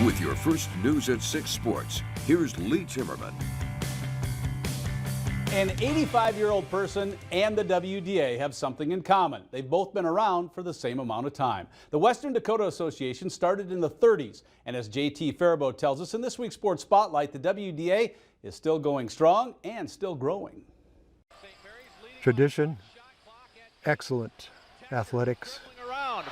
With your first News at 6 Sports, here's Lee Timmerman. An 85-year-old person and the WDA have something in common. They've both been around for the same amount of time. The Western Dakota Association started in the 30s, and as JT Faribault tells us in this week's Sports Spotlight, the WDA is still going strong and still growing. Tradition, excellent athletics.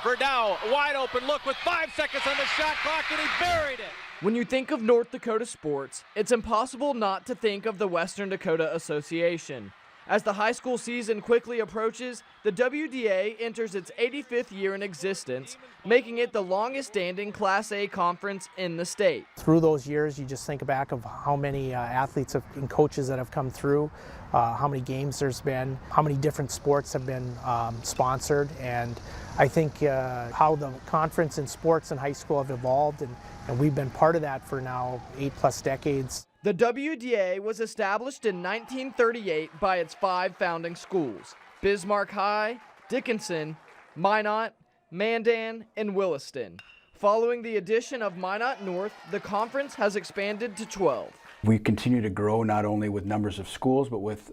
Verdau, wide open look with 5 seconds on the shot clock, and he buried it. When you think of North Dakota sports, it's impossible not to think of the Western Dakota Association. As the high school season quickly approaches, the WDA enters its 85th year in existence, making it the longest-standing Class A conference in the state. Through those years, you just think back of how many athletes and coaches that have come through, how many games there's been, how many different sports have been sponsored, and I think how the conference and sports in high school have evolved, and we've been part of that for now 8+ decades. The WDA was established in 1938 by its 5 founding schools: Bismarck High, Dickinson, Minot, Mandan, and Williston. Following the addition of Minot North, the conference has expanded to 12. We continue to grow not only with numbers of schools, but with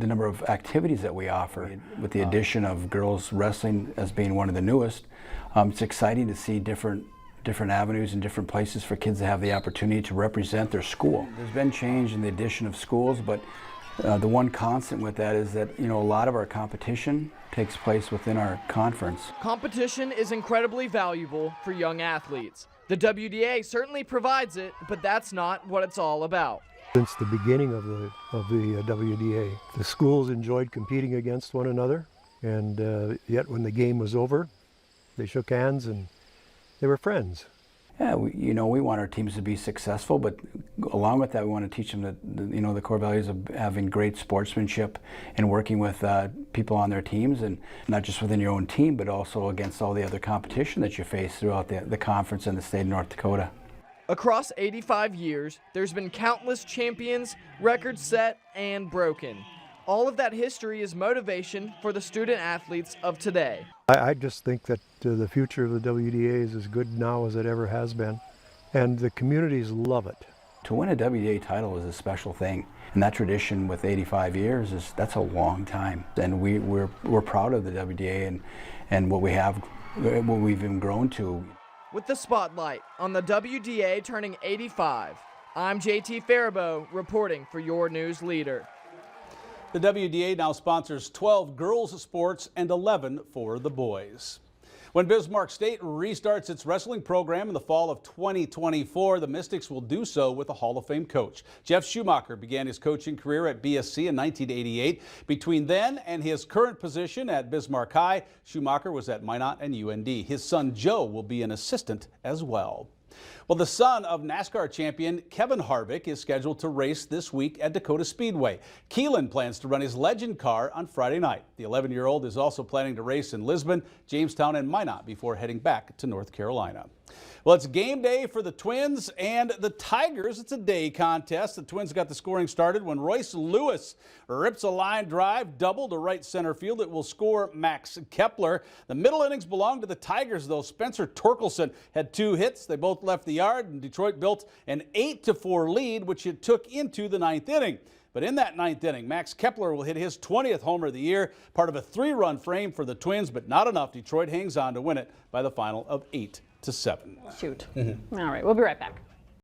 the number of activities that we offer. With the addition of girls wrestling as being one of the newest, it's exciting to see different avenues and different places for kids to have the opportunity to represent their school. There's been change in the addition of schools, but the one constant with that is that, a lot of our competition takes place within our conference. Competition is incredibly valuable for young athletes. The WDA certainly provides it, but that's not what it's all about. Since the beginning of the WDA, the schools enjoyed competing against one another, and yet when the game was over, they shook hands and they were friends. Yeah, we want our teams to be successful, but along with that, we want to teach them the core values of having great sportsmanship and working with people on their teams, and not just within your own team, but also against all the other competition that you face throughout the conference and the state of North Dakota. Across 85 years, there's been countless champions, records set, and broken. All of that history is motivation for the student athletes of today. I just think that the future of the WDA is as good now as it ever has been, and the communities love it. To win a WDA title is a special thing, and that tradition with 85 years that's a long time. And we're proud of the WDA and what we've even grown to. With the spotlight on the WDA turning 85, I'm JT Faribault reporting for your news leader. The WDA now sponsors 12 girls sports and 11 for the boys. When Bismarck State restarts its wrestling program in the fall of 2024, the Mystics will do so with a Hall of Fame coach. Jeff Schumacher began his coaching career at BSC in 1988. Between then and his current position at Bismarck High, Schumacher was at Minot and UND. His son Joe will be an assistant as well. Well, the son of NASCAR champion Kevin Harvick is scheduled to race this week at Dakota Speedway. Keelan plans to run his legend car on Friday night. The 11-year-old is also planning to race in Lisbon, Jamestown, and Minot before heading back to North Carolina. Well, it's game day for the Twins and the Tigers. It's a day contest. The Twins got the scoring started when Royce Lewis rips a line drive double to right center field. It will score Max Kepler. The middle innings belong to the Tigers, though. Spencer Torkelson had 2 hits. They both left the yard, and Detroit built an 8-4 lead, which it took into the 9th inning. But in that 9th inning, Max Kepler will hit his 20th homer of the year, part of a 3-run frame for the Twins, but not enough. Detroit hangs on to win it by the final of 8-7. Shoot. All right, we'll be right back.